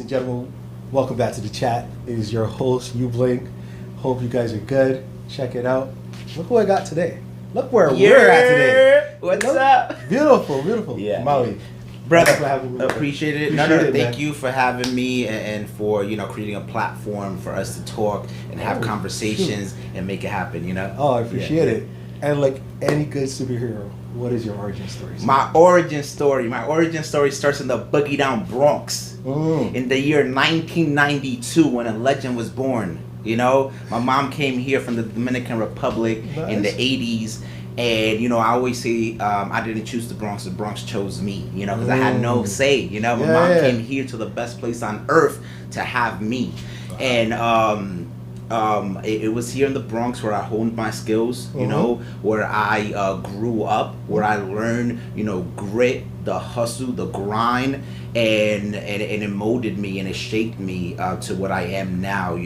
and gentlemen, welcome back to the chat. It is your host, Blink. Hope you guys are good. Check it out. Look who I got today. Look where we're at today. What's up? Beautiful, beautiful. Yeah. Amaury. Brother, having me. appreciate it. Thank you for having me and for, creating a platform for us to talk and have conversations and make it happen, Oh, I appreciate it. And like any good superhero, what is your origin story? My origin story starts in the Boogie Down Bronx in the year 1992 when a legend was born. My mom came here from the Dominican Republic in the 80s. And, I always say I didn't choose the Bronx chose me, because I had no say, My mom came here to the best place on earth to have me. Wow. And it was here in the Bronx where I honed my skills, where I grew up, where I learned, grit, the hustle, the grind, and it molded me and it shaped me to what I am now.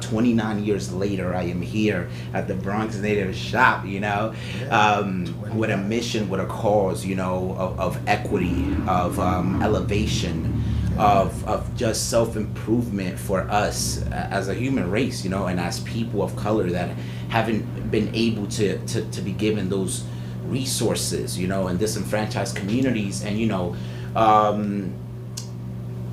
29 years later, I am here at the Bronx Native shop, with a mission, with a cause, of equity, of elevation. Of just self-improvement for us as a human race, and as people of color that haven't been able to be given those resources, in disenfranchised communities. And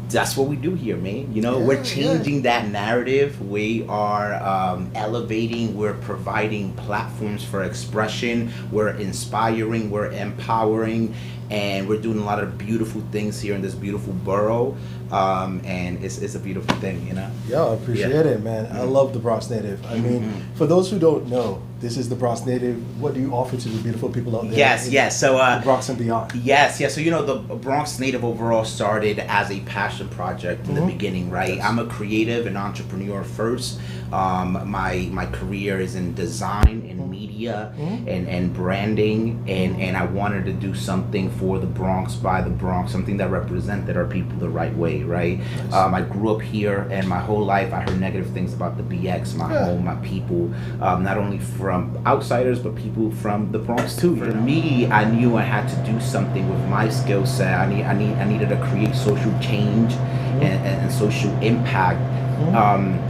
that's what we do here, man. We're changing that narrative. We are elevating. We're providing platforms for expression. We're inspiring. We're empowering. And we're doing a lot of beautiful things here in this beautiful borough. And it's a beautiful thing, Yeah, I appreciate it, man. I love the Bronx Native. I mean, for those who don't know, this is the Bronx Native. What do you offer to the beautiful people out there? Yes. So the Bronx and beyond. Yes. So the Bronx Native overall started as a passion project in the beginning, right? Yes. I'm a creative and entrepreneur first. My career is in design and media and branding, and I wanted to do something for the Bronx, by the Bronx, something that represented our people the right way, right? Nice. I grew up here, and my whole life I heard negative things about the BX, my home, my people, not only from outsiders, but people from the Bronx too. For me, I knew I had to do something with my skill set. I needed to create social change and social impact.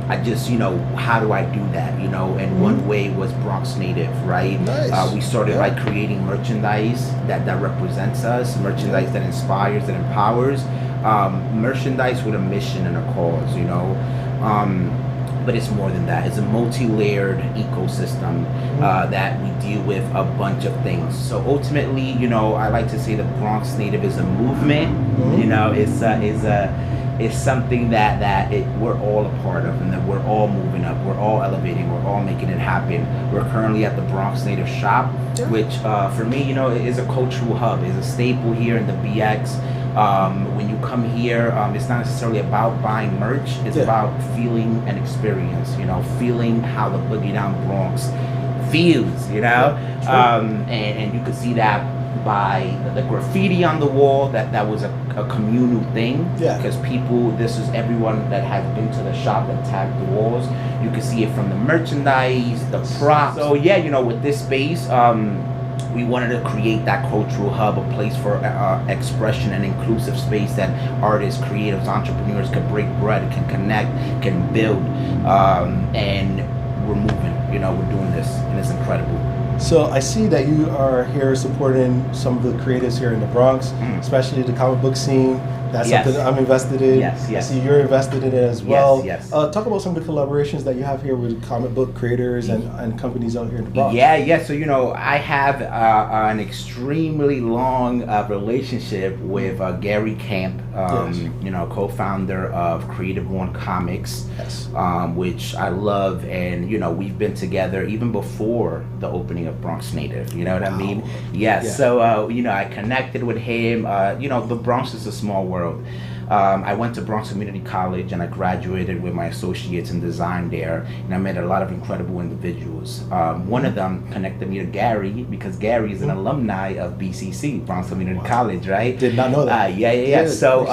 I just, how do I do that, and one way was Bronx Native, right? Nice. We started by creating merchandise that represents us, merchandise that inspires, that empowers, merchandise with a mission and a cause, but it's more than that. It's a multi-layered ecosystem that we deal with a bunch of things. So ultimately, I like to say the Bronx Native is a movement, it's something that we're all a part of, and that we're all moving up, we're all elevating, we're all making it happen. We're currently at the Bronx Native shop, which for me, is a cultural hub, is a staple here in the BX. When you come here, it's not necessarily about buying merch, it's about feeling an experience, feeling how the Boogie Down Bronx feels, and you could see that by the graffiti on the wall, that was a communal thing, because this is everyone that has been to the shop that tagged the walls. You can see it from the merchandise, the props. So with this space, we wanted to create that cultural hub, a place for expression and inclusive space that artists, creatives, entrepreneurs can break bread, can connect, can build, and we're moving, we're doing this, and it's incredible. So I see that you are here supporting some of the creatives here in the Bronx, especially the comic book scene. That's something that I'm invested in. Yes. I see you're invested in it as well. Yes. Talk about some of the collaborations that you have here with comic book creators and companies out here in the Bronx. Yeah. So, I have an extremely long relationship with Gary Camp, co-founder of Creative One Comics, which I love. And, we've been together even before the opening of Bronx Native. You know what I mean? Yeah. So, I connected with him. The Bronx is a small world. I went to Bronx Community College and I graduated with my associates in design there, and I met a lot of incredible individuals. One of them connected me to Gary, because Gary is an alumni of BCC, Bronx Community College, right? Did not know that. Yeah. So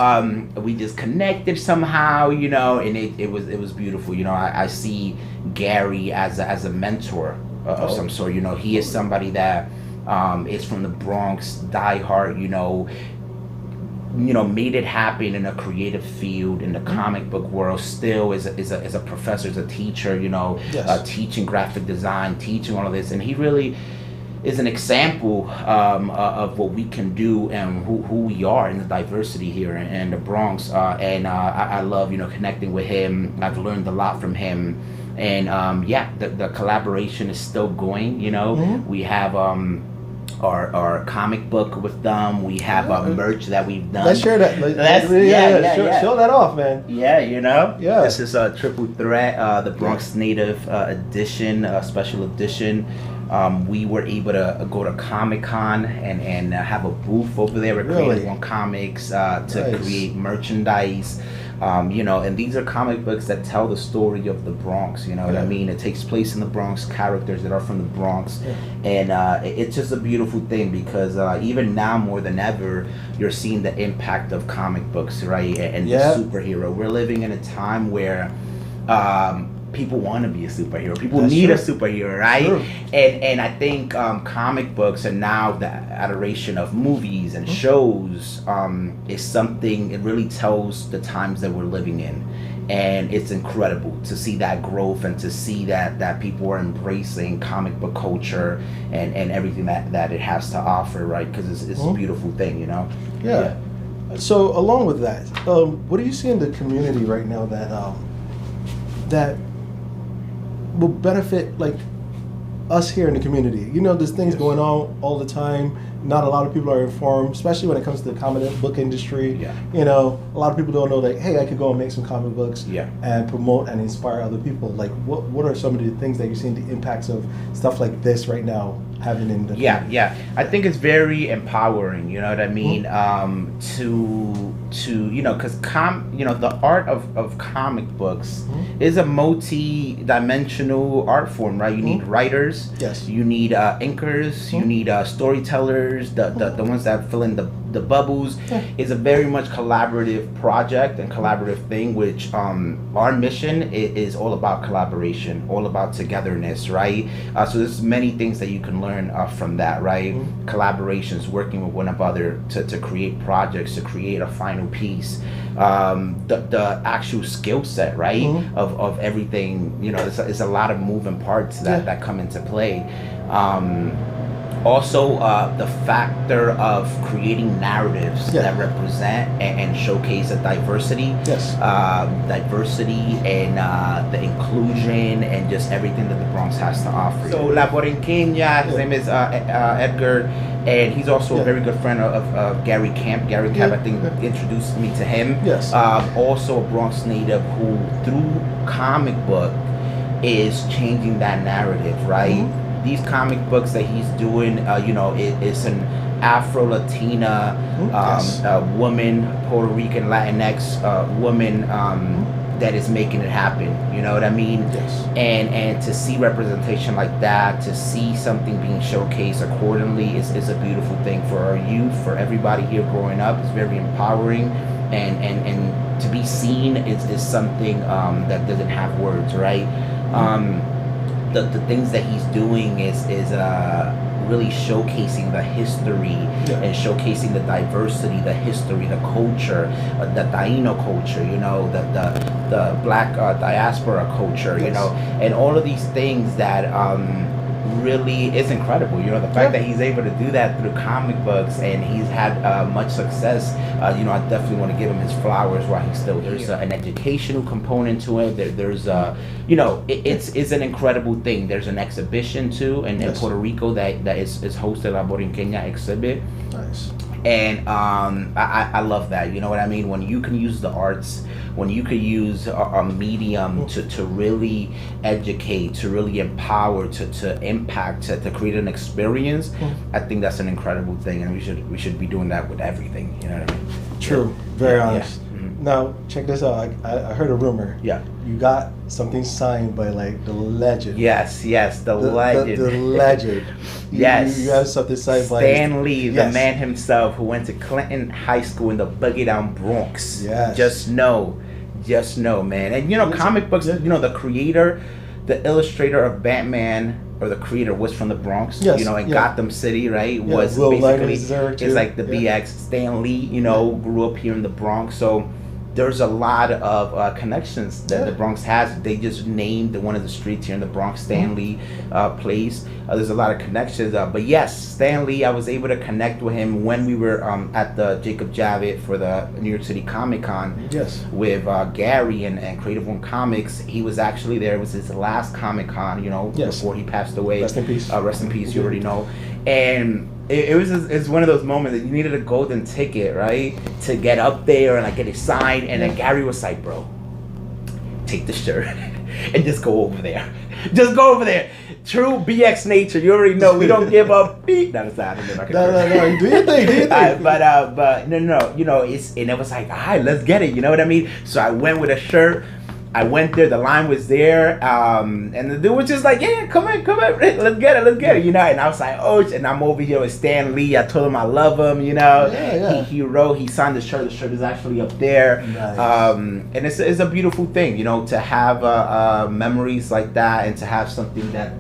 we just connected somehow, and it was beautiful. I see Gary as a mentor of some sort. He is somebody that is from the Bronx, diehard, made it happen in a creative field in the comic book world, still is a professor, is a teacher, teaching graphic design, teaching all of this. And he really is an example of what we can do and who we are in the diversity here in the Bronx. I love, connecting with him. I've learned a lot from him. And the collaboration is still going, We have our comic book with them. We have merch that we've done. Let's share that. Show that off, man. Yeah, Yeah. This is a triple threat, the Bronx Native edition, special edition. We were able to go to Comic-Con and have a booth over there with Creative One Comics to create merchandise. And these are comic books that tell the story of the Bronx, what I mean? It takes place in the Bronx, characters that are from the Bronx. And it's just a beautiful thing because even now more than ever, you're seeing the impact of comic books, right? And the superhero. We're living in a time where people want to be a superhero. People need a superhero, right? And I think comic books and now the adoration of movies and shows is something, it really tells the times that we're living in. And it's incredible to see that growth and to see that people are embracing comic book culture and everything that it has to offer, right? Because it's a beautiful thing, Yeah. So along with that, what do you see in the community right now that will benefit like us here in the community? There's things going on all the time. Not a lot of people are informed, especially when it comes to the comic book industry. A lot of people don't know that, hey, I could go and make some comic books and promote and inspire other people. Like what are some of the things that you're seeing the impacts of stuff like this right now having in the community? I think it's very empowering, you know what I mean? Because the art of comic books is a multi-dimensional art form, right? You need writers, you need inkers, you need storytellers, the ones that fill in the bubbles. Is a very much collaborative project and collaborative thing, which our mission is all about collaboration, all about togetherness, right? So there's many things that you can learn from that, right? Collaborations, working with one another to create projects, to create a final piece. The actual skill set, right? Of everything, there's a lot of moving parts that come into play. Also, the factor of creating narratives that represent and showcase a diversity, and the inclusion and just everything that the Bronx has to offer. So La Borinqueña, his name is Edgar, and he's also a very good friend of Gary Camp. Gary Camp, I think, introduced me to him. Also a Bronx native who, through comic book, is changing that narrative, right? These comic books that he's doing, it's an Afro-Latina woman, Puerto Rican, Latinx woman that is making it happen. You know what I mean? And to see representation like that, to see something being showcased accordingly is a beautiful thing for our youth, for everybody here growing up. It's very empowering, and to be seen is something that doesn't have words, right? The things that he's doing is really showcasing the history and showcasing the diversity, the history, the culture, the Taino culture, the black diaspora culture, and all of these things that really is incredible. The fact that he's able to do that through comic books and he's had much success, I definitely want to give him his flowers while he's still here. There's an educational component to it. There's it's an incredible thing. There's an exhibition too in Puerto Rico that is hosted La Borinqueña exhibit. Nice. And I love that. You know what I mean? When you can use the arts, when you could use a medium to really educate, to really empower, to impact, to create an experience, I think that's an incredible thing, and we should be doing that with everything. You know what I mean? True. Very honest. Now, check this out. I heard a rumor. You got something signed by the legend. Yes, the legend. The legend. You have something signed by Stan Lee, the man himself, who went to Clinton High School in the Boogie Down Bronx. Just know, man. And comic books. The creator the illustrator of Batman, or the creator, was from the Bronx, Yes, you know, in yeah. Gotham City, right? Was Will Knight basically, is there, too. it's like the Yeah. BX. Stan Lee, you know, grew up here in the Bronx, so there's a lot of connections that the Bronx has. They just named one of the streets here in the Bronx, Stan Lee place. There's a lot of connections. But yes, Stan Lee, I was able to connect with him when we were at the Jacob Javits for the New York City Comic Con. Yes. With Gary and Creative One Comics. He was actually there. It was his last Comic Con, you know, before he passed away. Rest in peace. Rest in peace, you already know. And it's one of those moments that you needed a golden ticket, right, to get up there and like get it signed. And then Gary was like, "Bro, take the shirt and just go over there. Just go over there." True BX nature. You already know we don't give up. No, that's not. No. Do your thing. Do your thing. But no. You know, and it was like, all right, let's get it. You know what I mean? So I went with a shirt. I went there, the line was there, and the dude was just like, yeah, come on, let's get it, you know, and I was like, oh, and I'm over here with Stan Lee, I told him I love him, you know, he signed the shirt is actually up there, nice. And it's a beautiful thing, you know, to have memories like that, and to have something that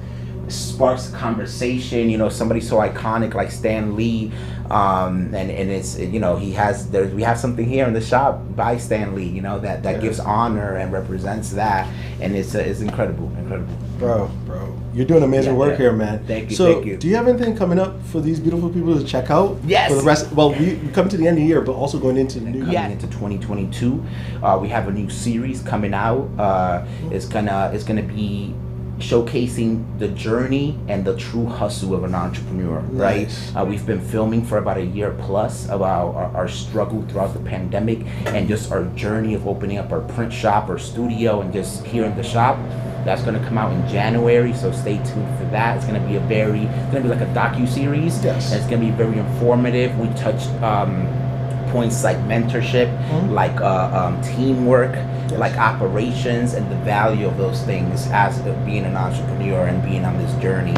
sparks a conversation, you know, somebody so iconic like Stan Lee, and it's, you know, we have something here in the shop by Stan Lee, you know, that gives honor and represents that, and it's incredible. Bro, you're doing amazing work here, man. Thank you. So, do you have anything coming up for these beautiful people to check out? Yes. For the rest, well, we come to the end of the year, but also going into the new year. Coming into 2022, we have a new series coming out. It's gonna be showcasing the journey and the true hustle of an entrepreneur, right? We've been filming for about a year plus about our struggle throughout the pandemic, and just our journey of opening up our print shop, our studio, and just here in the shop. That's going to come out in January, so stay tuned for that. It's going to be like a docu-series. Yes. And it's going to be very informative. We touched points like mentorship, like teamwork, like operations, and the value of those things as being an entrepreneur and being on this journey.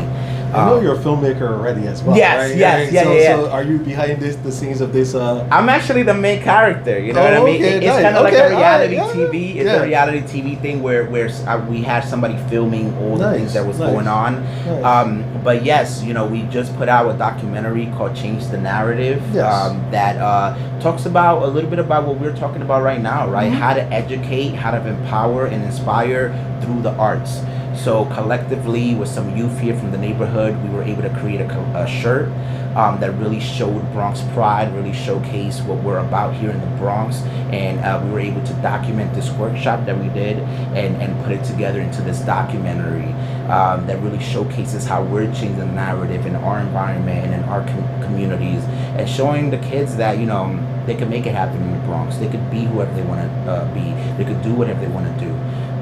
I know you're a filmmaker already as well. Yes, right? yes. So are you behind the scenes of this? I'm actually the main character. You know what I mean? Okay, It's kind of like a reality right, TV. It's a reality TV thing where we had somebody filming all the things that was going on. Nice. But yes, you know, we just put out a documentary called "Change the Narrative" that talks about a little bit about what we're talking about right now, right? How to educate, how to empower and inspire through the arts. So collectively, with some youth here from the neighborhood, we were able to create a shirt that really showed Bronx pride, really showcased what we're about here in the Bronx, and we were able to document this workshop that we did and put it together into this documentary that really showcases how we're changing the narrative in our environment and in our communities, and showing the kids that, you know, they can make it happen in the Bronx. They could be whoever they want to be. They could do whatever they want to do.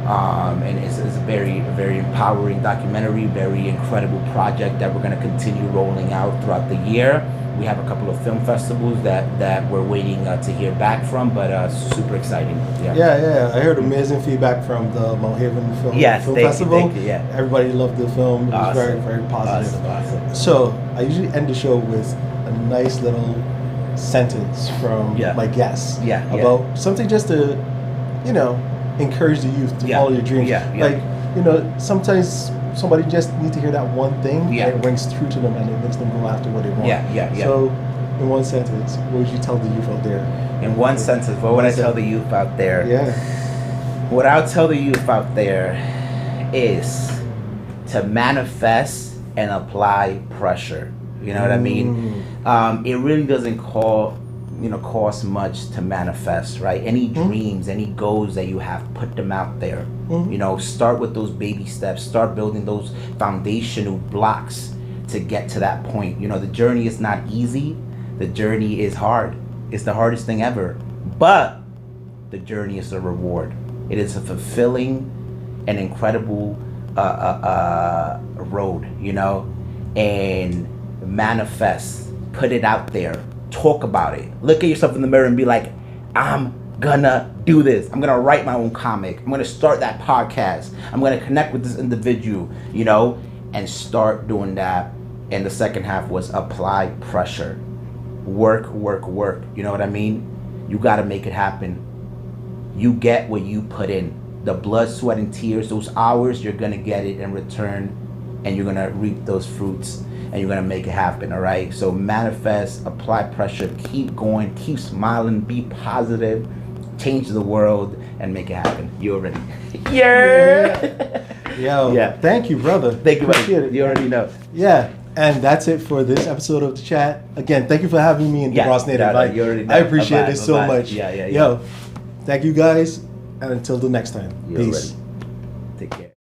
And it's a very empowering documentary, very incredible project that we're going to continue rolling out throughout the year. We have a couple of film festivals that we're waiting to hear back from, but super exciting. Yeah. I heard amazing feedback from the Mount Haven Film Festival. Thank you, yeah. Everybody loved the film. It was very positive. Awesome. So I usually end the show with a nice little sentence from my guests about something just to, you know, encourage the youth to follow your dreams. Like, you know, sometimes somebody just needs to hear that one thing and it rings true to them and it makes them go after what they want. So, in one sentence, what would you tell the youth out there? In one sentence, what would I tell the youth out there? What I'll tell the youth out there is to manifest and apply pressure. You know what I mean? It really doesn't cost much to manifest, right? Any dreams, any goals that you have, put them out there. You know, start with those baby steps, start building those foundational blocks to get to that point. You know, the journey is not easy. The journey is hard. It's the hardest thing ever. But the journey is the reward. It is a fulfilling and incredible road, you know? And manifest, put it out there. Talk about it. Look at yourself in the mirror and be like, I'm gonna do this. I'm gonna write my own comic. I'm gonna start that podcast. I'm gonna connect with this individual, you know, and start doing that. And the second half was apply pressure. Work. You know what I mean? You gotta make it happen. You get what you put in. the blood, sweat, and tears, those hours, you're gonna get it in return, and you're gonna reap those fruits, and you're gonna make it happen. All right. So manifest, apply pressure, keep going, keep smiling, be positive, change the world, and make it happen. You already. Yeah. Yo. Yeah. Thank you, brother. Thank you, Appreciate buddy. it. You already know. Yeah. And that's it for this episode of the chat. Again, thank you for having me in the Bronx Native. You already know. I appreciate Bye-bye, this so bye-bye. much. Yeah. Yo, thank you guys, and until the next time. You Peace. already. Take care.